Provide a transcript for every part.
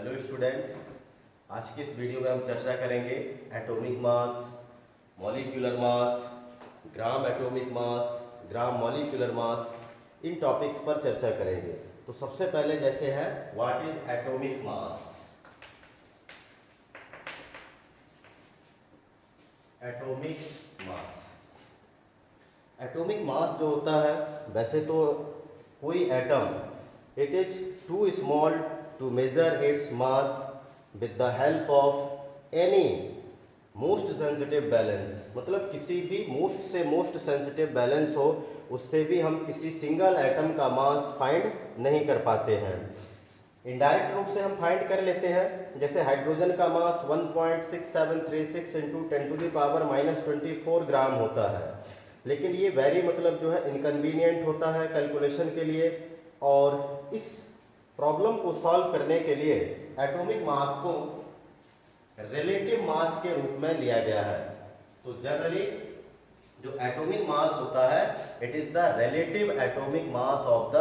Hello student, आज की इस वीडियो में हम चर्चा करेंगे atomic mass, molecular mass, gram atomic mass, gram molecular mass, इन टॉपिक्स पर चर्चा करेंगे। तो सबसे पहले जैसे है what is atomic mass. Atomic mass, atomic mass जो होता है, वैसे तो कोई atom it is too small to measure its mass with the help of any most sensitive balance। मतलब किसी भी मोस्ट से मोस्ट सेंसिटिव बैलेंस हो, उससे भी हम किसी सिंगल एटम का मास फाइंड नहीं कर पाते हैं। इनडायरेक्ट रूप से हम फाइंड कर लेते हैं, जैसे हाइड्रोजन का मास 1.6736 इंटू 10⁻⁻24 ग्राम होता है। लेकिन ये वेरी मतलब जो है इनकन्वीनियंट होता है कैलकुलेशन के लिए, और इस प्रॉब्लम को सॉल्व करने के लिए एटॉमिक मास को रिलेटिव मास के रूप में लिया गया है। तो जनरली जो एटॉमिक मास होता है it is the relative atomic mass of the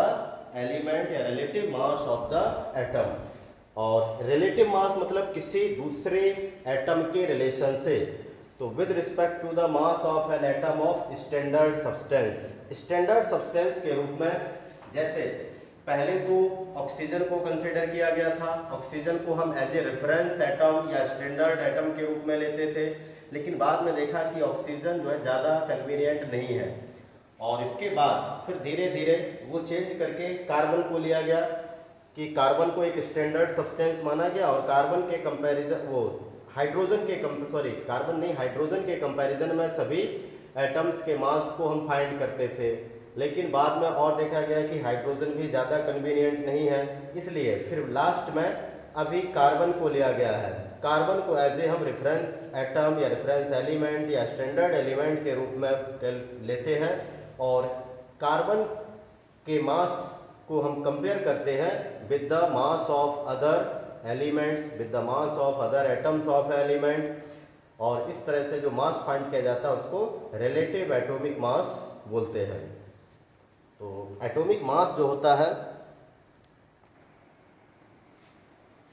element या relative mass of the atom. और रिलेटिव मास मतलब किसी दूसरे एटम के रिलेशन से। तो with respect to the mass of an atom of standard substance, standard substance के रूप में, जैसे पहले तो ऑक्सीजन को कंसीडर किया गया था। ऑक्सीजन को हम एज ए रेफरेंस एटम या स्टैंडर्ड एटम के रूप में लेते थे, लेकिन बाद में देखा कि ऑक्सीजन जो है ज़्यादा कन्वीनियंट नहीं है, और इसके बाद फिर धीरे धीरे वो चेंज करके कार्बन को लिया गया कि कार्बन को एक स्टैंडर्ड सब्सटेंस माना गया, और कार्बन के कंपैरिजन वो हाइड्रोजन के हाइड्रोजन के कंपैरिजन में सभी एटम्स के मास को हम फाइंड करते थे। लेकिन बाद में और देखा गया कि हाइड्रोजन भी ज़्यादा कन्वीनियंट नहीं है, इसलिए फिर लास्ट में अभी कार्बन को लिया गया है। कार्बन को एज ए हम रेफरेंस एटम या रेफरेंस एलिमेंट या स्टैंडर्ड एलिमेंट के रूप में लेते हैं, और कार्बन के मास को हम कंपेयर करते हैं with the mass of other elements, with the mass of other atoms of element, और इस तरह से जो मास फाइंड किया जाता है उसको रिलेटिव एटॉमिक मास बोलते हैं। तो एटॉमिक मास जो होता है,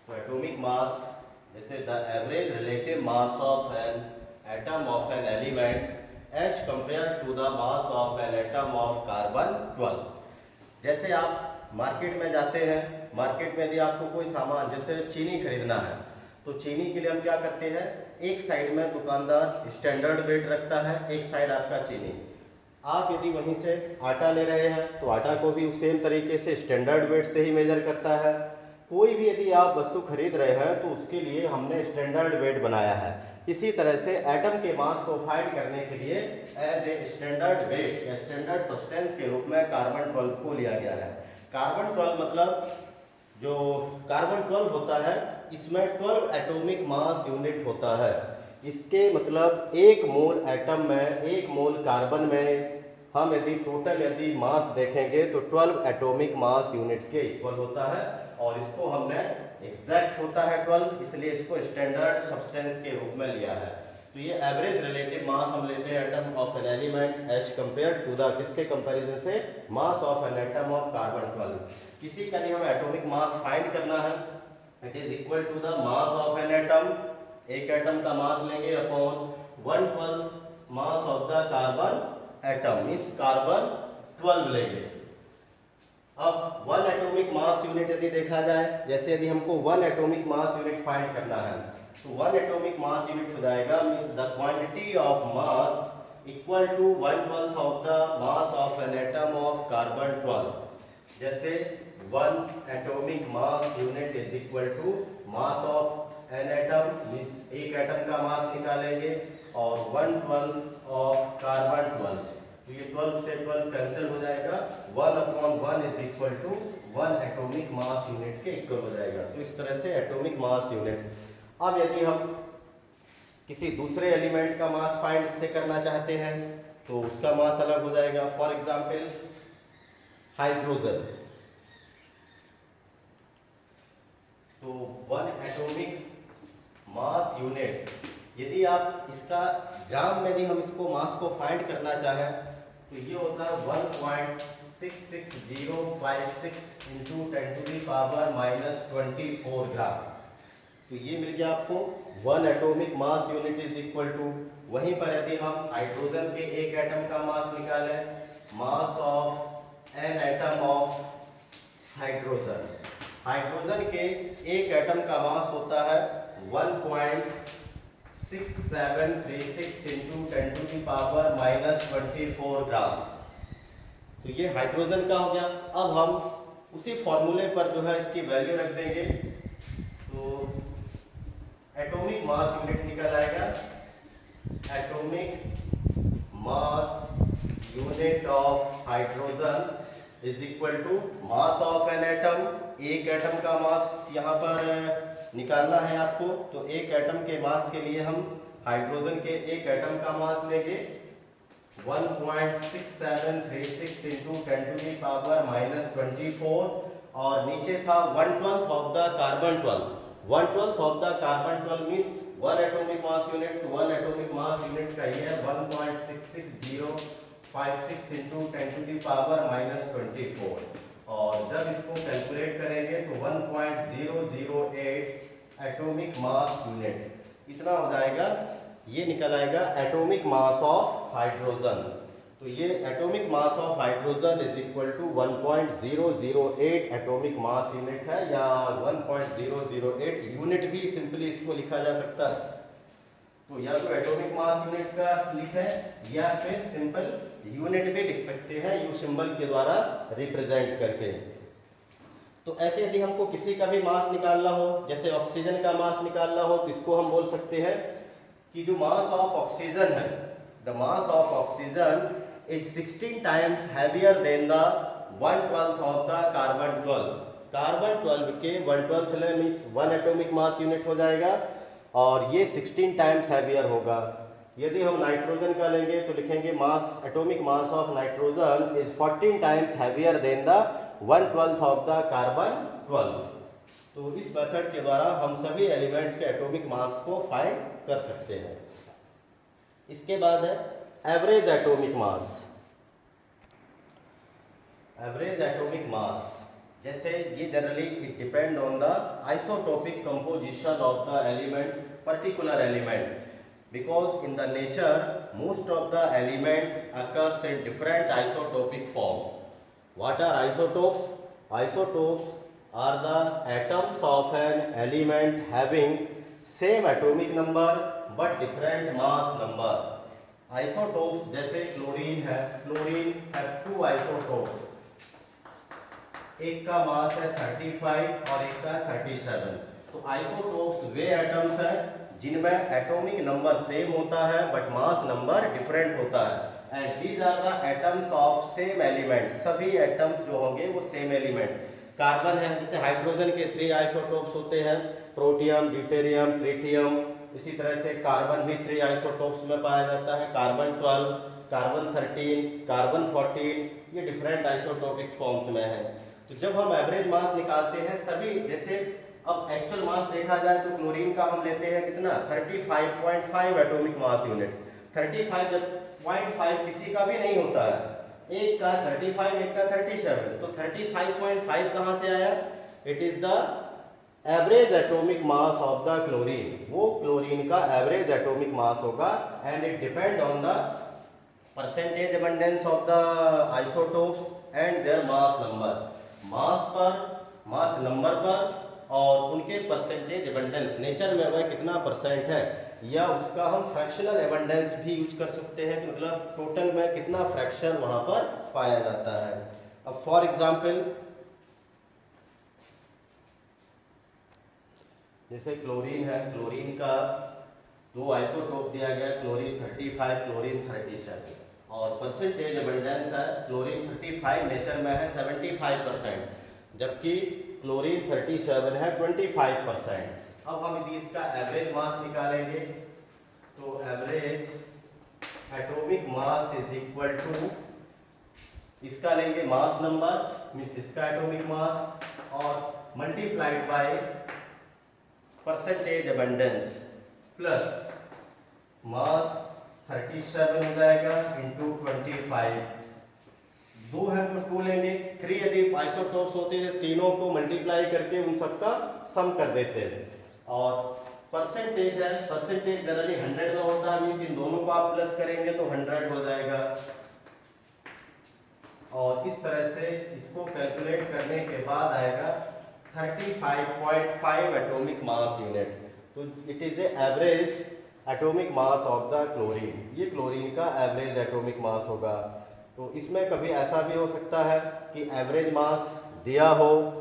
तो एटॉमिक मास जैसे the average relative mass of an atom of an element as compare to the mass of an atom of carbon 12। जैसे आप मार्केट में जाते हैं, मार्केट में यदि आपको कोई सामान जैसे चीनी खरीदना है, तो चीनी के लिए हम क्या करते हैं, एक साइड में दुकानदार स्टैंडर्ड वेट रखता है, एक साइड आपका चीनी। आप यदि वहीं से आटा ले रहे हैं तो आटा को भी सेम तरीके से स्टैंडर्ड वेट से ही मेजर करता है। कोई भी यदि आप वस्तु खरीद रहे हैं तो उसके लिए हमने स्टैंडर्ड वेट बनाया है। इसी तरह से एटम के मास को फाइंड करने के लिए एज ए स्टैंडर्ड वेट या स्टैंडर्ड सब्सटेंस के रूप में कार्बन 12 को लिया गया है। कार्बन 12 मतलब जो कार्बन 12 होता है, इसमें 12 एटॉमिक मास यूनिट होता है। इसके मतलब एक मोल एटम में, एक मोल कार्बन में हम यदि टोटल यदि मास देखेंगे तो 12 एटॉमिक मास यूनिट के इक्वल होता है, और इसको हमने एग्जैक्ट होता है 12, इसलिए इसको स्टैंडर्ड सब्सटेंस के रूप में लिया है। तो ये एवरेज रिलेटिव मास हम लेते हैं atom of an element as compare to the किसके कंपैरिजन से, mass of an atom of carbon 12। किसी का नहीं हमें एटॉमिक मास फाइंड करना है, it is equal to the mass of an atom, एक एटम का मास लेंगे upon 1/12 mass of the carbon atom, means carbon 12 लेंगे। अब 1 एटॉमिक मास यूनिट यदि देखा जाए, जैसे यदि हमको 1 एटॉमिक मास यूनिट फाइंड करना है, तो 1 एटॉमिक मास यूनिट हो जाएगा means the quantity of mass equal to 1/12 of the mass of an atom of carbon 12। जैसे 1 atomic mass unit is equal to mass of an atom, means एक atom का mass निकालेंगे, और 1/12 of carbon 12। तो ये 12 से 12 कैंसिल हो जाएगा, 1/1 is equal to 1 atomic mass unit के इक्वल हो जाएगा। तो इस तरह से एटॉमिक मास यूनिट। अब यदि हम किसी दूसरे एलिमेंट का मास फाइंड इससे करना चाहते हैं तो उसका मास अलग हो जाएगा। फॉर एग्जाम्पल हाइड्रोजन, तो 1 एटॉमिक मास यूनिट, यदि आप इसका ग्राम में यदि हम इसको मास को फाइंड करना चाहें तो ये होता है 1.66056 इंटू 10⁻⁻24 ग्राम। तो ये मिल गया आपको 1 atomic mass unit is equal to, वहीं पर यदि हम हाइड्रोजन के एक एटम का मास निकालें, मास of an atom of hydrogen, hydrogen के एक एटम का मास होता है 1.6736 इंटू 10⁻⁻⁴ ग्राम। तो ये हाइड्रोजन का हो गया। अब हम उसी फॉर्मूले पर जो है इसकी वैल्यू रख देंगे, तो एटॉमिक मास यूनिट निकल आएगा, atomic mass unit of hydrogen is equal to mass of an atom, एक एटम का मास यहाँ पर निकालना है आपको। तो एक एटम के मास के लिए हम हाइड्रोजन के एक एटम का मास लेंगे 1.6736 इंटू 10⁻⁻⁴, और नीचे था 1/12 of the carbon 12, 1/12 of the carbon 12 means 1 atomic mass unit, तो 1 एटॉमिक मास यूनिट का ये है 1.66056 इंटू 10⁻⁻⁴, और जब इसको कैलकुलेट करेंगे तो 1.008 एटॉमिक मास यूनिट इतना हो जाएगा, ये निकल आएगा एटॉमिक मास ऑफ हाइड्रोजन। तो ये atomic mass of hydrogen is equal to 1.008 atomic mass unit है, या 1.008 यूनिट भी सिंपली इसको लिखा जा सकता है। तो या तो एटॉमिक मास यूनिट का लिखें या फिर सिंपल यूनिट भी लिख सकते हैं यू सिंबल के द्वारा रिप्रेजेंट करके। तो ऐसे यदि हमको किसी का भी मास निकालना हो, जैसे ऑक्सीजन का मास निकालना हो, तो इसको हम बोल सकते हैं कि जो मास ऑफ ऑक्सीजन है, the mass of oxygen is 16 times heavier than the 1/12 of the carbon 12। Carbon 12 के 1/12 मीन्स 1 एटॉमिक मास यूनिट हो जाएगा, और ये 16 टाइम्स हैवियर होगा। यदि हम नाइट्रोजन का लेंगे तो लिखेंगे mass, atomic mass of nitrogen is 14 times heavier than the 1/12 of the carbon 12। तो इस मेथड के द्वारा हम सभी एलिमेंट्स के एटॉमिक मास को फाइंड कर सकते हैं। इसके बाद है एवरेज एटॉमिक मास। एवरेज एटॉमिक मास, जैसे ये generally it depend on the isotopic composition of the element, particular element, because in the nature most of the element occurs in different isotopic forms. What are isotopes? Isotopes are the atoms of an element having same atomic number but different mass number. Isotopes जैसे chlorine है, chlorine have 2 isotopes, एक का मास है 35 और एक का 37। तो isotopes वे atoms हैं जिनमें एटॉमिक नंबर सेम होता है बट मास नंबर डिफरेंट होता है, and these are the atoms of same element. सभी एटम्स जो होंगे वो सेम एलिमेंट। कार्बन है, जैसे हाइड्रोजन के 3 आइसोटोप्स होते हैं, प्रोटियम, ड्यूटेरियम, ट्रिटियम। इसी तरह से कार्बन भी 3 आइसोटोप्स में पाया जाता है, कार्बन 12, कार्बन 13, कार्बन 14, ये डिफरेंट आइसोटोपिक फॉर्म्स में है। तो जब हम एवरेज मास निकालते हैं सभी, जैसे अब एक्चुअल मास देखा जाए तो क्लोरीन का हम लेते हैं कितना 35.5 एटॉमिक मास यूनिट। 35 जब 0.5 किसी का भी नहीं होता है, एक का 35 एक का 37, तो 35.5 कहाँ से आया? It is the average atomic mass of the chlorine, वो क्लोरीन का एवरेज एटॉमिक मास होगा, and it depend on the percentage abundance of the isotopes and their mass number. Mass पर, मास नंबर पर और उनके परसेंटेज एबंडेंस, नेचर में वह कितना परसेंट है, या उसका हम फ्रैक्शनल एबंडेंस भी यूज कर सकते हैं, मतलब टोटल में कितना फ्रैक्शन वहां पर पाया जाता है। अब फॉर एग्जांपल जैसे क्लोरीन है, क्लोरीन का 2 आइसोटोप दिया गया, क्लोरीन 35, क्लोरीन 37, और परसेंटेज एबंडेंस है क्लोरीन 35 नेचर में है 75%, जबकि क्लोरीन 37 है 25%। अब हम यदि इसका एवरेज मास निकालेंगे तो average atomic mass is equal to, इसका लेंगे मास नंबर मीन्स इसका एटॉमिक मास और multiplied by percentage abundance plus mass 37 हो जाएगा इंटू 25। 2 है तो 2 लेंगे, 3 यदि आइसोटोप्स होते हैं तीनों को मल्टीप्लाई करके उन सबका सम कर देते हैं, और परसेंटेज है, परसेंटेज जनरली 100 में होता है, मीन्स इन दोनों को आप प्लस करेंगे तो 100 हो जाएगा। और इस तरह से इसको कैलकुलेट करने के बाद आएगा 35.5 एटॉमिक मास यूनिट। तो it is the average atomic mass of the chlorine, ये क्लोरीन का एवरेज एटॉमिक मास होगा। तो इसमें कभी ऐसा भी हो सकता है कि एवरेज मास दिया हो,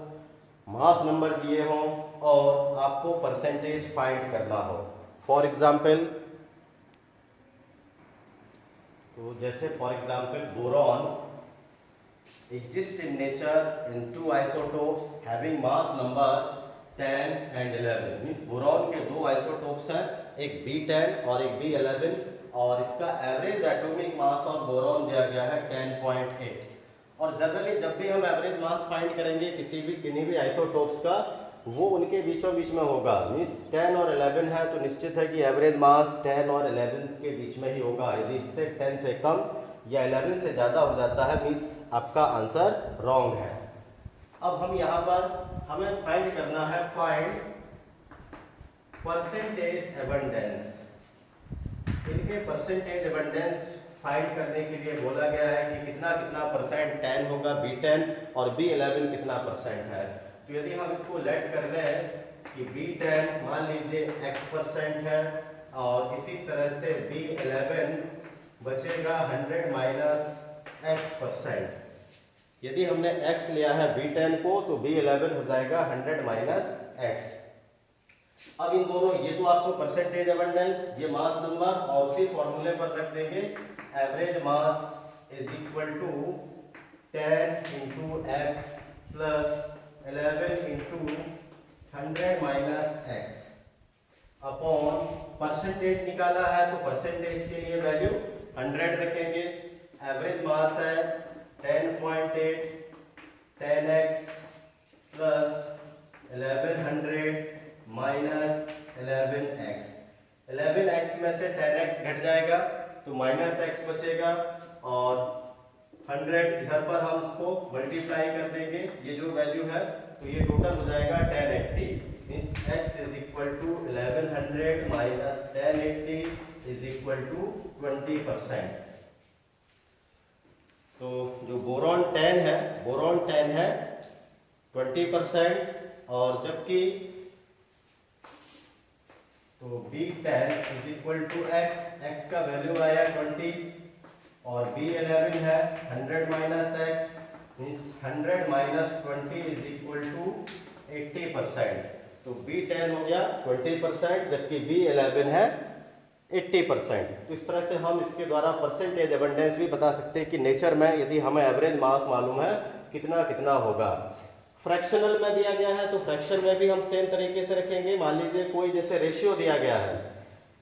मास नंबर दिए हों और आपको परसेंटेज फाइंड करना हो। फॉर एग्जाम्पल, तो जैसे for example boron exist in nature in two isotopes having mass number 10 and 11, means boron के दो आइसोटोप्स हैं, एक B10 और एक B11, और इसका average atomic mass of boron दिया गया है 10.8। और जनरली जब भी हम एवरेज मास फाइंड करेंगे किन्हीं भी आइसोटोप्स का, वो उनके बीचों बीच में होगा। मीन्स 10 और 11 है तो निश्चित है कि एवरेज मास 10 और 11 के बीच में ही होगा। यदि इससे 10 से कम या 11 से ज़्यादा हो जाता है, मीन्स आपका आंसर रॉन्ग है। अब हम यहाँ पर हमें फाइंड करना है, फाइंड परसेंटेज एबंडेंस। इनके परसेंटेज एबंडेंस फाइंड करने के लिए बोला गया है कि कितना कितना परसेंट 10 होगा B10 और B11 कितना परसेंट है। तो यदि हम इसको लेट कर लें कि B10 मान लीजिए x% है और इसी तरह से B11 बचेगा 100 माइनस x%। यदि हमने x लिया है B10 को तो B11 हो जाएगा 100 माइनस x। अब इन दोनों, ये तो आपको परसेंटेज एबंडेंस, ये मास नंबर, और उसी फॉर्मूले पर रख देंगे average mass is equal to 10 into x plus 11 into 100 minus x upon percentage निकाला है तो परसेंटेज के लिए वैल्यू 100 रखेंगे। एवरेज मास है 10.8 10x plus 1100 minus 11x। 11x में से 10x घट जाएगा तो माइनस x बचेगा, और 100 इधर पर हम उसको मल्टीप्लाई कर देंगे, ये जो वैल्यू है, तो ये टोटल हो जाएगा 1080। Means x is equal to 1100 minus 1080 is equal to 20%। तो जो बोरॉन 10 है 20%, और जबकि तो B10 is equal to x का वैल्यू आया 20 और B11 है 100 minus x, means 100 minus 20 is equal to 80%। तो B10 हो गया 20% जबकि B11 है 80%। तो इस तरह से हम इसके द्वारा परसेंटेज एबंडेंस भी बता सकते हैं कि नेचर में यदि हमें एवरेज मास मालूम है कितना कितना होगा। फ्रैक्शनल में दिया गया है तो फ्रैक्शन में भी हम सेम तरीके से रखेंगे। मान लीजिए कोई जैसे रेशियो दिया गया है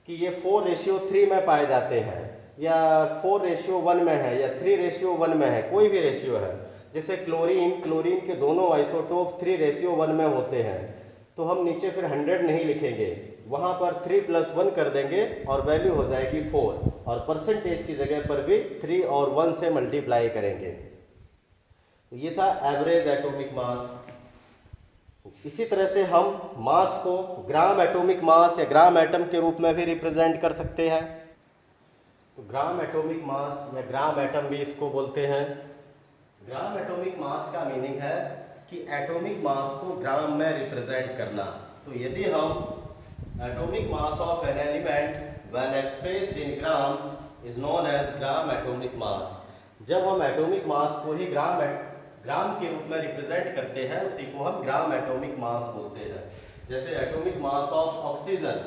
कि ये 4:3 में पाए जाते हैं, या 4:1 में है, या 3:1 में है, कोई भी रेशियो है। जैसे क्लोरीन के दोनों आइसोटोप 3:1 में होते हैं, तो हम नीचे फिर 100 नहीं लिखेंगे, वहाँ पर 3 + 1 कर देंगे और वैल्यू हो जाएगी 4, और परसेंटेज की जगह पर भी 3 और 1 से मल्टीप्लाई करेंगे। तो ये था एवरेज एटॉमिक मास। इसी तरह से हम मास को ग्राम एटॉमिक मास या ग्राम एटम के रूप में भी रिप्रेजेंट कर सकते हैं। तो ग्राम एटॉमिक मास या ग्राम एटम भी इसको बोलते हैं। ग्राम एटॉमिक मास का मीनिंग है कि एटॉमिक मास को ग्राम में रिप्रेजेंट करना। तो यदि हम atomic mass of an element when expressed in grams is known as gram atomic mass. जब हम एटॉमिक मास को ही ग्राम के रूप में रिप्रेजेंट करते हैं, उसी को हम ग्राम एटॉमिक मास बोलते हैं। जैसे atomic mass of oxygen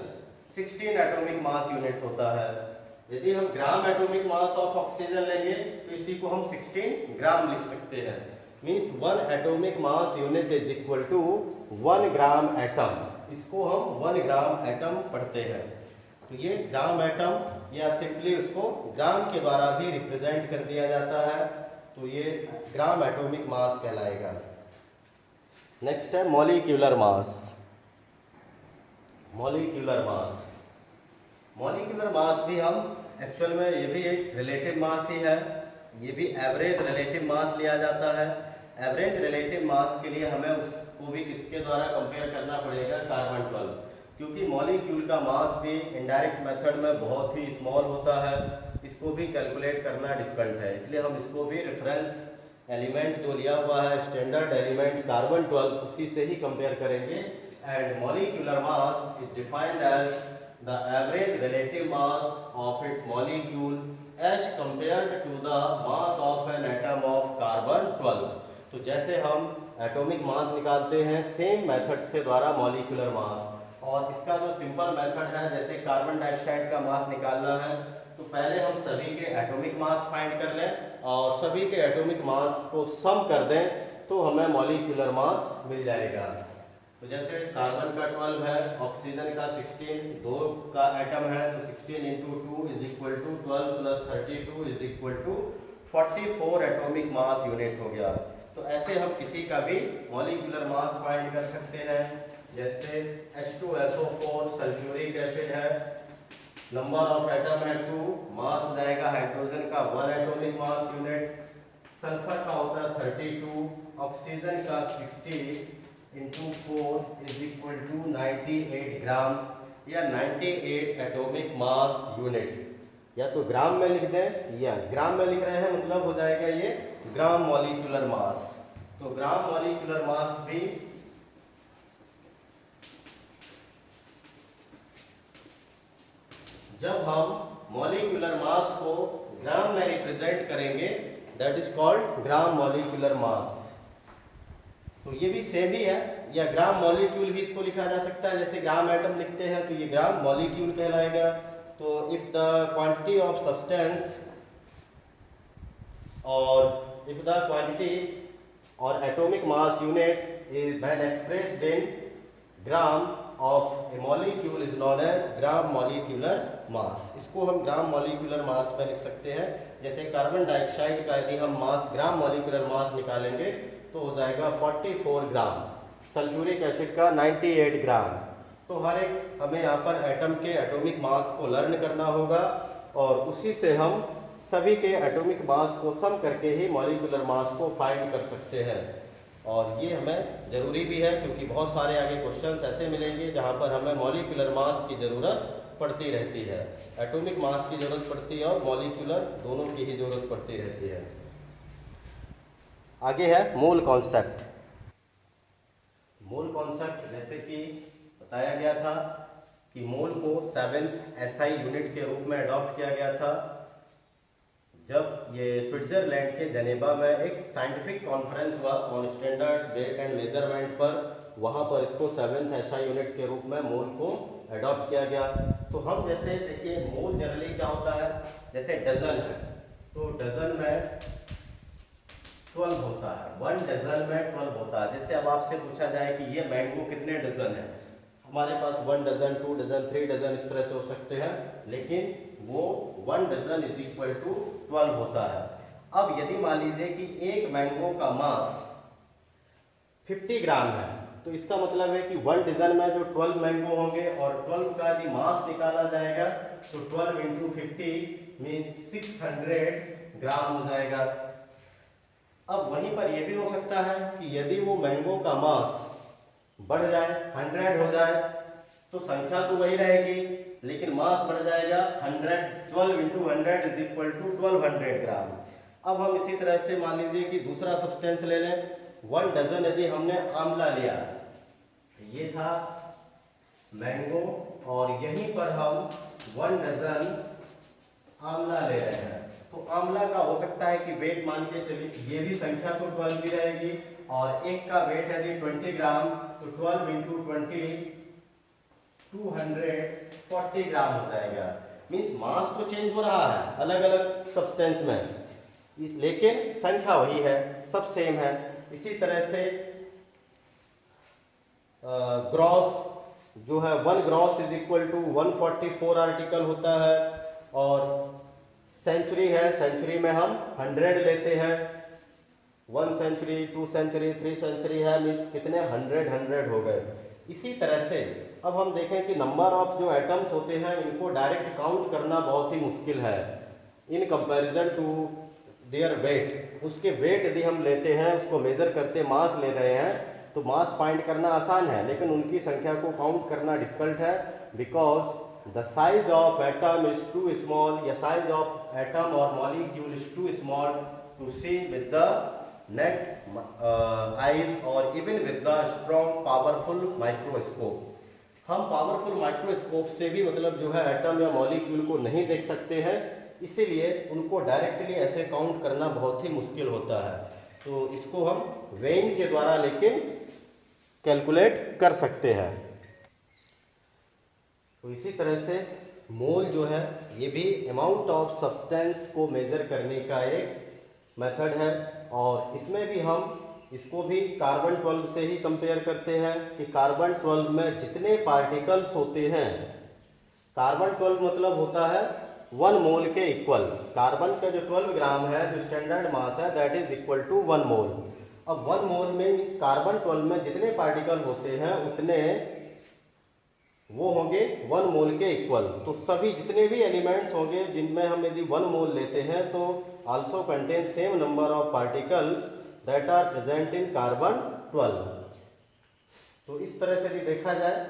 16 atomic mass unit होता है। यदि हम ग्राम एटॉमिक मास ऑफ ऑक्सीजन लेंगे तो इसी को हम 16 ग्राम लिख सकते हैं। Means 1 atomic mass unit is equal to 1 gram atom. इसको हम 1 ग्राम एटम पढ़ते हैं। तो ये ग्राम एटम या सिंपली उसको ग्राम के द्वारा भी रिप्रेजेंट कर दिया जाता है, तो ये ग्राम एटॉमिक मास कहलाएगा। नेक्स्ट है मॉलिक्यूलर मास। मॉलिक्यूलर मास भी हम एक्चुअल में ये भी एक रिलेटिव मास ही है, ये भी एवरेज रिलेटिव मास लिया जाता है। एवरेज रिलेटिव मास के लिए हमें उसको भी किसके द्वारा कंपेयर करना पड़ेगा, कार्बन 12। क्योंकि मॉलिक्यूल का मास भी इनडायरेक्ट मेथड में बहुत ही स्मॉल होता है, इसको भी कैलकुलेट करना डिफिकल्ट है, इसलिए हम इसको भी रेफरेंस एलिमेंट जो लिया हुआ है स्टैंडर्ड एलिमेंट कार्बन 12 उसी से ही कंपेयर करेंगे। And molecular mass is defined as the average relative mass of its molecule as compared to the mass of an atom of carbon 12। तो जैसे हम एटॉमिक मास निकालते हैं सेम मेथड से द्वारा मॉलिक्यूलर मास, और इसका जो सिंपल मेथड है जैसे कार्बन डाइऑक्साइड का मास निकालना है तो पहले हम सभी के एटॉमिक मास फाइंड कर लें और सभी के एटॉमिक मास को सम कर दें तो हमें मॉलिक्यूलर मास मिल जाएगा। तो जैसे कार्बन का 12 है, ऑक्सीजन का 16, दो का एटम है तो 16 into 2 is equal to 12 plus 32 is equal to 44 atomic mass unit हो गया। तो ऐसे हम किसी का भी मॉलिक्यूलर मास फाइंड कर सकते हैं। जैसे H2SO4 सल्फ्यूरिक एसिड है, नंबर ऑफ एटम है 2, मास हो जाएगा हाइड्रोजन का 1 एटॉमिक मास यूनिट, सल्फर का होता है 32, ऑक्सीजन का 60 इंटू 4 इज इक्वल टू 98 ग्राम या 98 एटॉमिक मास यूनिट। या तो ग्राम में लिख दें या ग्राम में लिख रहे हैं मतलब हो जाएगा ये ग्राम मॉलिक्यूलर मास। तो ग्राम मॉलिक्यूलर मास भी जब हम मॉलिक्यूलर मास को ग्राम में रिप्रेजेंट करेंगे that is called gram molecular मास। तो ये भी सेम ही है, या ग्राम मॉलिक्यूल भी इसको लिखा जा सकता है, जैसे ग्राम एटम लिखते हैं तो ये ग्राम मॉलिक्यूल कहलाएगा। तो if the quantity of substance और इफ द क्वांटिटी और atomic mass unit is when expressed in gram of a molecule is known as gram molecular mass. इसको हम ग्राम मॉलिक्यूलर मास में लिख सकते हैं। जैसे कार्बन डाइऑक्साइड का यदि हम मास ग्राम मॉलिक्यूलर मास निकालेंगे तो हो जाएगा 44 ग्राम, सल्फ्यूरिक एसिड का 98 ग्राम। तो हर एक हमें यहाँ पर एटम के एटॉमिक मास को लर्न करना होगा और उसी से हम सभी के एटॉमिक मास को सम करके ही मॉलिक्यूलर मास को फाइंड कर सकते हैं। और ये हमें ज़रूरी भी है क्योंकि बहुत सारे आगे क्वेश्चंस ऐसे मिलेंगे जहाँ पर हमें मॉलिक्यूलर मास की ज़रूरत पड़ती रहती है, एटॉमिक मास की ज़रूरत पड़ती है और मॉलिक्यूलर दोनों की ही ज़रूरत पड़ती रहती है। आगे है मूल कॉन्सेप्ट। मूल कॉन्सेप्ट जैसे कि बताया गया था कि मूल को 7th SI यूनिट के रूप में अडॉप्ट किया गया था जब ये स्विट्जरलैंड के जेनेवा में एक साइंटिफिक कॉन्फ्रेंस हुआ on standards, weight and measurement पर, वहाँ पर इसको 7th SI यूनिट के रूप में मूल को अडॉप्ट किया गया। तो हम जैसे देखिए मूल जनरली क्या होता है, जैसे डजन है तो डजन में 12 होता है, 1 डजन में 12 होता है। जैसे अब आपसे पूछा जाए कि ये मैंगो कितने डजन है, हमारे पास 1 डजन, 2 डजन, 3 डजन इस तरह से हो सकते हैं, लेकिन वो 1 डजन इज इक्वल टू 12 होता है। अब यदि मान लीजिए कि एक मैंगो का मास 50 ग्राम है तो इसका मतलब है कि 1 डजन में जो 12 मैंगो होंगे और 12 का यदि मास निकाला जाएगा तो 12 इंटू 50 मीन्स 600 ग्राम हो जाएगा। अब वहीं पर यह भी हो सकता है कि यदि वो मैंगो का मास बढ़ जाए, 100 हो जाए, तो संख्या तो वही रहेगी लेकिन मास बढ़ जाएगा 100, 12 इंटू 100 इज इक्वल टू 1200 ग्राम। अब हम इसी तरह से मान लीजिए कि दूसरा सब्सटेंस ले लें, 1 डजन यदि हमने आंवला लिया, ये था मैंगो और यहीं पर हम 1 डजन आंवला ले रहे हैं, तो आंवला का हो सकता है कि वेट मान के चलिए ये भी संख्या तो 12 भी रहेगी और एक का वेट यदि 20 ग्राम तो 12 इंटू 20 240 ग्राम हो जाएगा। मीन्स मास तो चेंज हो रहा है अलग अलग सब्सटेंस में, लेकिन संख्या वही है, सब सेम है। इसी तरह से ग्रॉस जो है 1 gross is equal to 144 article होता है, और सेंचुरी है, सेंचुरी में हम 100 लेते हैं, 1 सेंचुरी, 2 सेंचुरी, 3 सेंचुरी है, मीन्स कितने 100 हो गए। इसी तरह से अब हम देखें कि नंबर ऑफ जो एटम्स होते हैं इनको डायरेक्ट काउंट करना बहुत ही मुश्किल है in comparison to their weight. उसके वेट यदि हम लेते हैं, उसको मेजर करते मास ले रहे हैं, तो मास फाइंड करना आसान है, लेकिन उनकी संख्या को काउंट करना डिफिकल्ट है, because the size of atom is too small, या साइज ऑफ एटम और molecule is too small to see with the net eyes और even with the strong powerful microscope. हम पावरफुल माइक्रोस्कोप से भी मतलब जो है एटम या मॉलिक्यूल को नहीं देख सकते हैं, इसीलिए उनको डायरेक्टली ऐसे काउंट करना बहुत ही मुश्किल होता है। तो इसको हम वेइंग के द्वारा लेकिन कैलकुलेट कर सकते हैं। तो इसी तरह से मोल जो है ये भी अमाउंट ऑफ सब्सटेंस को मेजर करने का एक मेथड है, और इसमें भी हम इसको भी कार्बन 12 से ही कंपेयर करते हैं कि कार्बन 12 में जितने पार्टिकल्स होते हैं, कार्बन 12 मतलब होता है 1 मोल के इक्वल। कार्बन का जो 12 ग्राम है, जो स्टैंडर्ड मास है, दैट इज इक्वल टू 1 मोल। अब 1 मोल में इस कार्बन 12 में जितने पार्टिकल होते हैं उतने वो होंगे 1 मोल के इक्वल। तो सभी जितने भी एलिमेंट्स होंगे जिनमें हम यदि 1 मोल लेते हैं तो also contain same number of particles that are present in carbon 12। तो इस तरह से यदि देखा जाए,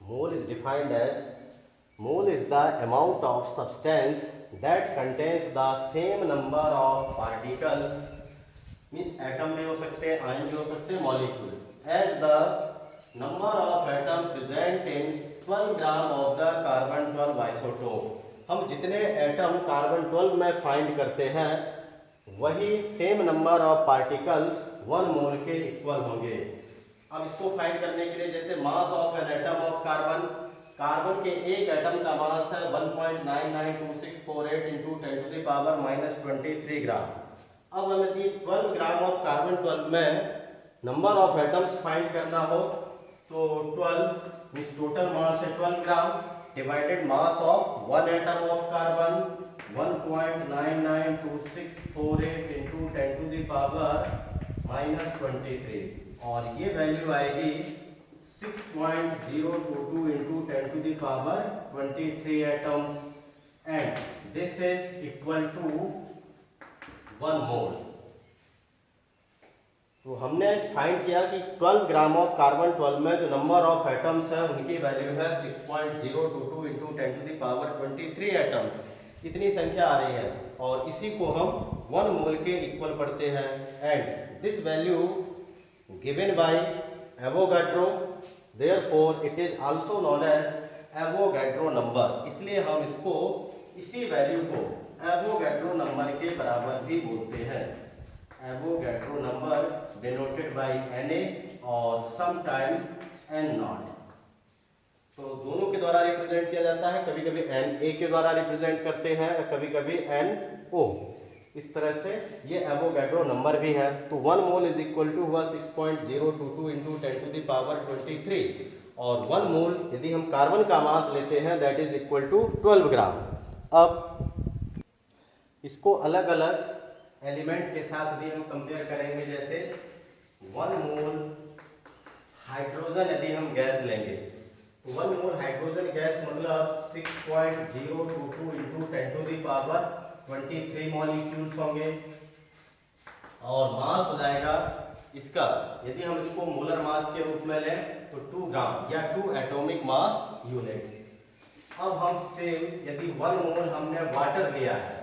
mole is defined as mole is the amount of substance that contains the same number of particles, means atom भी हो सकते हैं, आयन भी हो सकते हैं, molecule, as the number of atom present in 12 gram of the carbon 12 isotope. हम जितने एटम कार्बन 12 में फाइंड करते हैं वही सेम नंबर ऑफ पार्टिकल्स 1 मोल के इक्वल होंगे। अब इसको फाइंड करने के लिए जैसे मास of an atom of carbon, carbon के एक एटम का मास है 1.992648 इंटू 10 टू द पावर -23 ग्राम। अब हमें 12 ग्राम ऑफ कार्बन 12 में नंबर ऑफ एटम्स फाइंड करना हो तो 12 मीन्स टोटल मास है 12 gram divided mass of 1 atom of carbon 1.992648 into 10 to the power -23, और ये वैल्यू आएगी 6.022 into 10 to the power 23 atoms, and this is equal to 1 mole. तो हमने फाइंड किया कि 12 ग्राम ऑफ कार्बन 12 में जो नंबर ऑफ एटम्स है उनकी वैल्यू है 6.022 into 10 to the power 23 atoms, इतनी संख्या आ रही है, और इसी को हम 1 मोल के इक्वल पढ़ते हैं। And this value given by Avogadro, therefore it is also known as Avogadro number, इसलिए हम इसको इसी वैल्यू को एवोगाड्रो नंबर के बराबर भी बोलते हैं। Avogadro number denoted by Na और समटाइम n0। तो दोनों के द्वारा रिप्रेजेंट किया जाता है, कभी कभी Na के द्वारा रिप्रेजेंट करते हैं, कभी कभी No। इस तरह से ये एवोगाड्रो नंबर भी है। तो 1 मोल इज इक्वल टू हुआ 6.022 इंटू 10 टू द पावर 23, और 1 मोल यदि हम कार्बन का मास लेते हैं दैट इज इक्वल टू 12 ग्राम। अब इसको अलग अलग एलिमेंट के साथ यदि हम कंपेयर करेंगे, जैसे 1 मोल हाइड्रोजन यदि हम गैस लेंगे तो 1 मोल हाइड्रोजन गैस मतलब 6.022 into 10 to the power 23 molecules होंगे, और मास हो जाएगा इसका, यदि हम इसको मोलर मास के रूप में लें तो 2 ग्राम या 2 एटॉमिक मास यूनिट। अब हमसे यदि 1 मोल हमने वाटर लिया है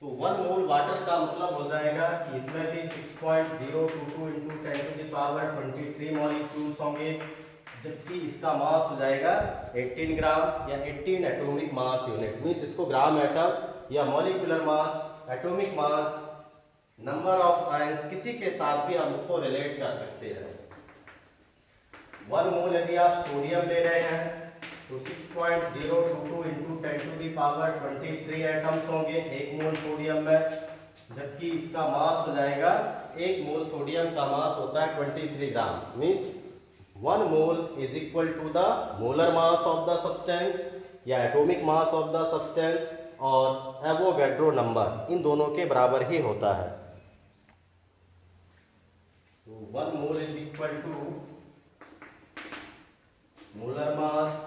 तो 1 मोल वाटर का मतलब हो जाएगा कि इसमें भी 6.022 into 10 to the power 23 molecules होंगे, जबकि इसका मास हो जाएगा 18 ग्राम या 18 एटॉमिक मास यूनिट। मीन्स इसको ग्राम एटम या molecular mass, atomic mass, number of ions, किसी के साथ भी हम इसको रिलेट कर सकते हैं। 1 मोल यदि आप सोडियम ले रहे हैं तो 6.022 into 10 to the power 23 atoms होंगे 1 मोल सोडियम में, जबकि इसका मास हो जाएगा, 1 मोल सोडियम का मास होता है 23 gram. Means 1 mole is equal to the molar mass of the substance या atomic mass of the substance, और एवोगाड्रो नंबर इन दोनों के बराबर ही होता है। तो 1 mole is equal to molar mass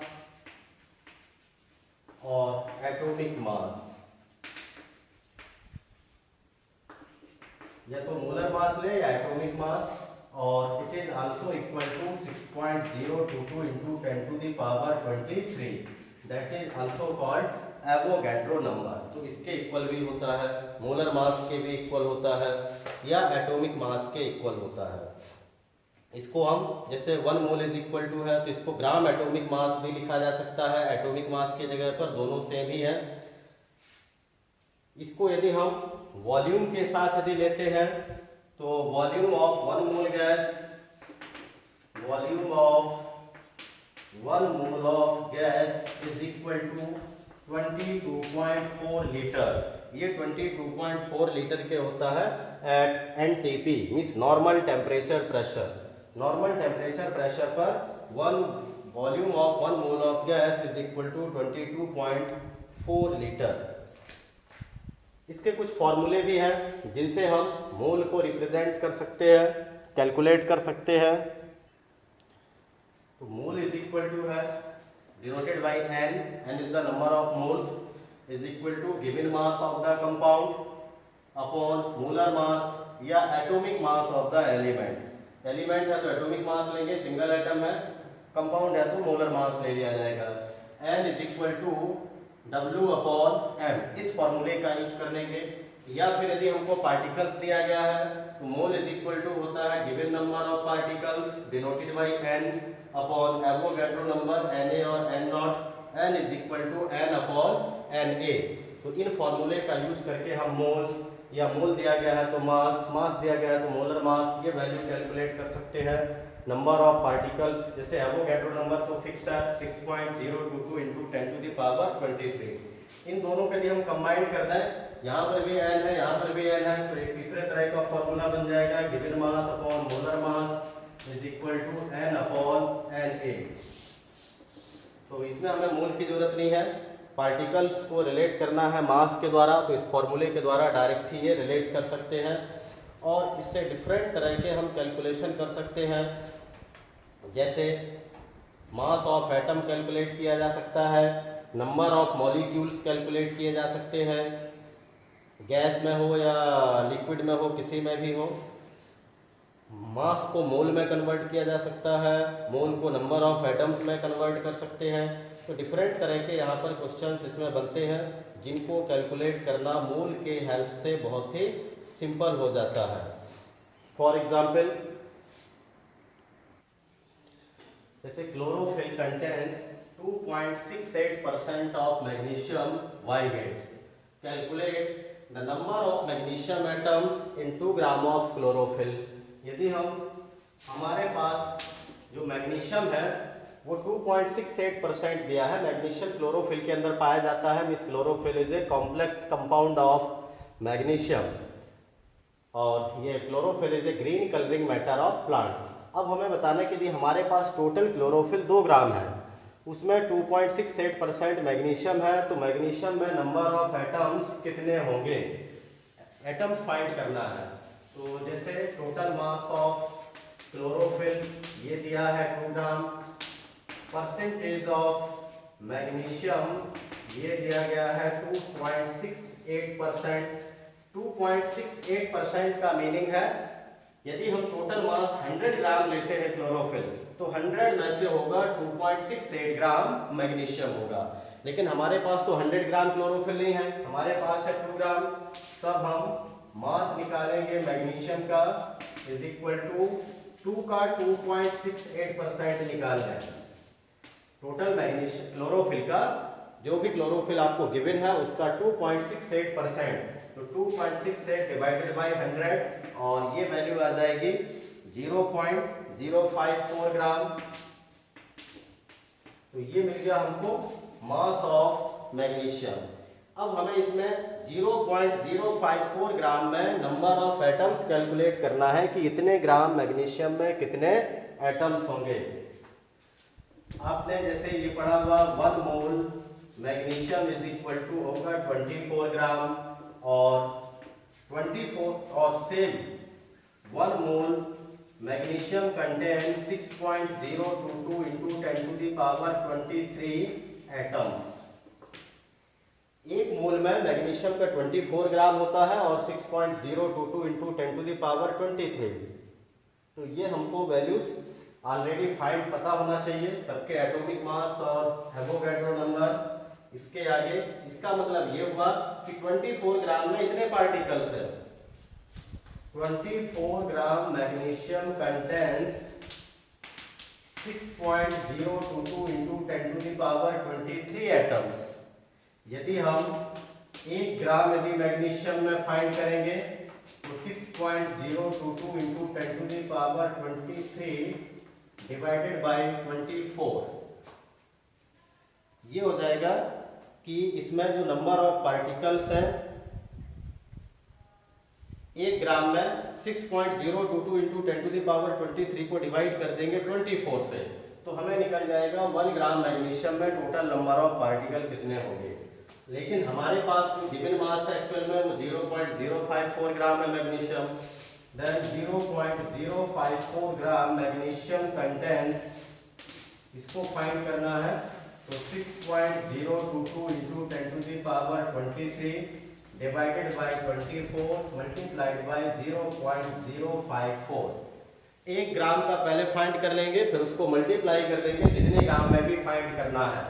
और एटॉमिक मास, या तो मोलर मास mass, और it is also equal to 6.022 into 10 to the power 23, that is also called Avogadro number. तो इसके इक्वल भी होता है, मोलर मास के भी इक्वल होता है, या एटॉमिक मास के इक्वल होता है। इसको हम जैसे 1 मोल इज इक्वल टू है, तो इसको ग्राम एटॉमिक मास भी लिखा जा सकता है, एटॉमिक मास के जगह पर दोनों सेम ही है। इसको यदि हम वॉल्यूम के साथ यदि लेते हैं तो volume of 1 mole gas, volume of 1 mole of gas is equal to 22.4 litre. ये 22.4 लीटर के होता है at NTP, means normal temperature pressure. Normal temperature pressure पर volume of 1 mole of gas is equal to 22.4 litre. इसके कुछ फॉर्मूले भी हैं जिनसे हम मोल को रिप्रेजेंट कर सकते हैं, कैलकुलेट कर सकते हैं। तो मोल इज इक्वल टू है denoted by n, n is the number of moles, is equal to given mass of the compound upon molar mass या atomic mass of the element। Element है तो एटॉमिक मास लेंगे, single atom है, compound है तो molar मास ले लिया जाएगा। n is equal to W upon m, इस फॉर्मूले का यूज कर लेंगे। या फिर यदि हमको पार्टिकल्स दिया गया है तो मोल इज इक्वल टू होता है given number of particles denoted by n upon Avogadro number Na और n not, n is equal to n upon Na। तो इन फॉर्मूले का यूज करके हम मोल्स, या मोल दिया गया है तो मास, मास दिया गया है तो मोलर मास, ये वैल्यू कैलकुलेट कर सकते हैं। नंबर ऑफ पार्टिकल्स, जैसे एवोगैड्रो नंबर तो फिक्स है 6.022 into 10 to the power 23। इन दोनों के यदि हम कंबाइन कर दें, यहाँ पर भी n है, यहाँ पर भी n है, तो एक तीसरे तरह का फॉर्मूला बन जाएगा given mass upon molar mass is equal to n upon Na। तो इसमें हमें मोल की जरूरत नहीं है, पार्टिकल्स को रिलेट करना है मास के द्वारा, तो इस फॉर्मूले के द्वारा डायरेक्ट ही ये रिलेट कर सकते हैं। और इससे डिफरेंट तरह के हम कैलकुलेशन कर सकते हैं, जैसे मास ऑफ एटम कैलकुलेट किया जा सकता है, नंबर ऑफ मॉलिक्यूल्स कैलकुलेट किए जा सकते हैं, गैस में हो या लिक्विड में हो, किसी में भी हो। मास को मोल में कन्वर्ट किया जा सकता है, मोल को नंबर ऑफ एटम्स में कन्वर्ट कर सकते हैं। तो डिफरेंट तरह के यहाँ पर क्वेश्चंस इसमें बनते हैं जिनको कैलकुलेट करना मोल के हेल्प से बहुत ही सिंपल हो जाता है। फॉर एग्जाम्पल, जैसे chlorophyll contains 2.68% of magnesium by weight, calculate the number of magnesium atoms in 2 gram of chlorophyll. यदि हमारे पास जो मैग्नीशियम है वो 2.68% दिया है, मैग्नीशियम क्लोरोफिल के अंदर पाया जाता है, means chlorophyll is a complex compound of magnesium, और ये chlorophyll is a green colouring matter of plants. अब हमें बताने के लिए हमारे पास टोटल क्लोरोफिल 2 ग्राम है, उसमें 2.68% मैग्नीशियम है, तो मैग्नीशियम में नंबर ऑफ एटम्स कितने होंगे, एटम्स फाइंड करना है। तो जैसे टोटल मास ऑफ क्लोरोफिल ये दिया है 2 ग्राम, परसेंटेज ऑफ मैग्नीशियम ये दिया गया है 2.68%। 2.68% का मीनिंग है यदि हम टोटल मास 100 ग्राम लेते हैं क्लोरोफिल तो 100 में से होगा 2.68 ग्राम मैग्नीशियम होगा। लेकिन हमारे पास तो 100 ग्राम क्लोरोफिल नहीं है, हमारे पास है 2 ग्राम। तब हम मास निकालेंगे मैग्नीशियम का इज इक्वल टू 2 का 2.68% निकाल लें। टोटल मैग्नीशियम क्लोरोफिल का जो भी क्लोरोफिल आपको गिवन है उसका 2.68%, तो 2.68 डिवाइडेड बाय 100 और ये वैल्यू आ जाएगी 0.054 ग्राम। तो ये मिल गया हमको मास ऑफ मैग्नीशियम। अब हमें इसमें 0.054 ग्राम में नंबर ऑफ एटम्स कैलकुलेट करना है कि इतने ग्राम मैग्नीशियम में कितने एटम्स होंगे। आपने जैसे ये पढ़ा हुआ 1 मोल मैग्नीशियम इज इक्वल टू होगा 24 ग्राम और 24 और same 1 mole magnesium contain 6.022 into 10 to the power 23 atoms. एक मोल में मैग्नीशियम का 24 ग्राम होता है और 6.022 into 10 to the power 23। तो ये हमको वैल्यूज ऑलरेडी फाइंड पता होना चाहिए, सबके एटॉमिक मास और एवोगैड्रो नंबर। इसके आगे इसका मतलब ये हुआ कि 24 ग्राम में इतने पार्टिकल्स हैं। 24 gram magnesium contains 6.022 into 10 to the power 23 atoms. यदि हम 1 ग्राम यदि मैग्नीशियम में फाइंड करेंगे तो 6.022 into 10 to the power 23 divided by 24, ये हो जाएगा कि इसमें जो नंबर ऑफ पार्टिकल्स हैं 1 ग्राम में 6.022 into 10 to the power 23 को डिवाइड कर देंगे 24 से, तो हमें निकल जाएगा 1 ग्राम मैग्नीशियम में टोटल नंबर ऑफ पार्टिकल कितने होंगे। लेकिन हमारे पास जो गिवन मास है एक्चुअल में वो 0.054 ग्राम है मैग्नीशियम। देन 0.054 ग्राम मैग्नीशियम कंटेंस, इसको फाइंड करना है तो 6.022 into 10 to the power 23 divided by 24 multiplied by 0.054। 1 ग्राम का पहले फाइंड कर लेंगे, फिर उसको मल्टीप्लाई कर देंगे जितने ग्राम में भी फाइंड करना है।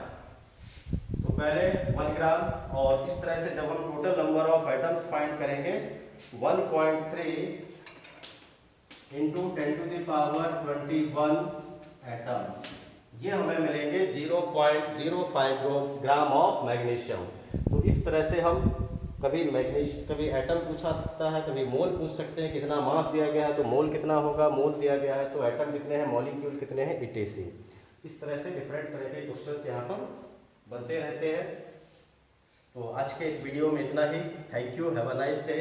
तो पहले 1 ग्राम, और इस तरह से जब हम total number of atoms find करेंगे 1.3 into 10 to the power 21 atoms, ये हमें मिलेंगे 0.05 ग्राम ऑफ मैग्नीशियम। तो इस तरह से हम कभी एटम पूछा सकता है, कभी मोल पूछ सकते हैं, कितना मास दिया गया है तो मोल कितना होगा, मोल दिया गया है तो एटम कितने हैं, मॉलिक्यूल कितने हैं, etc। इस तरह से डिफरेंट तरह के क्वेश्चंस यहाँ पर बनते रहते हैं। तो आज के इस वीडियो में इतना ही। Thank you, have a nice day.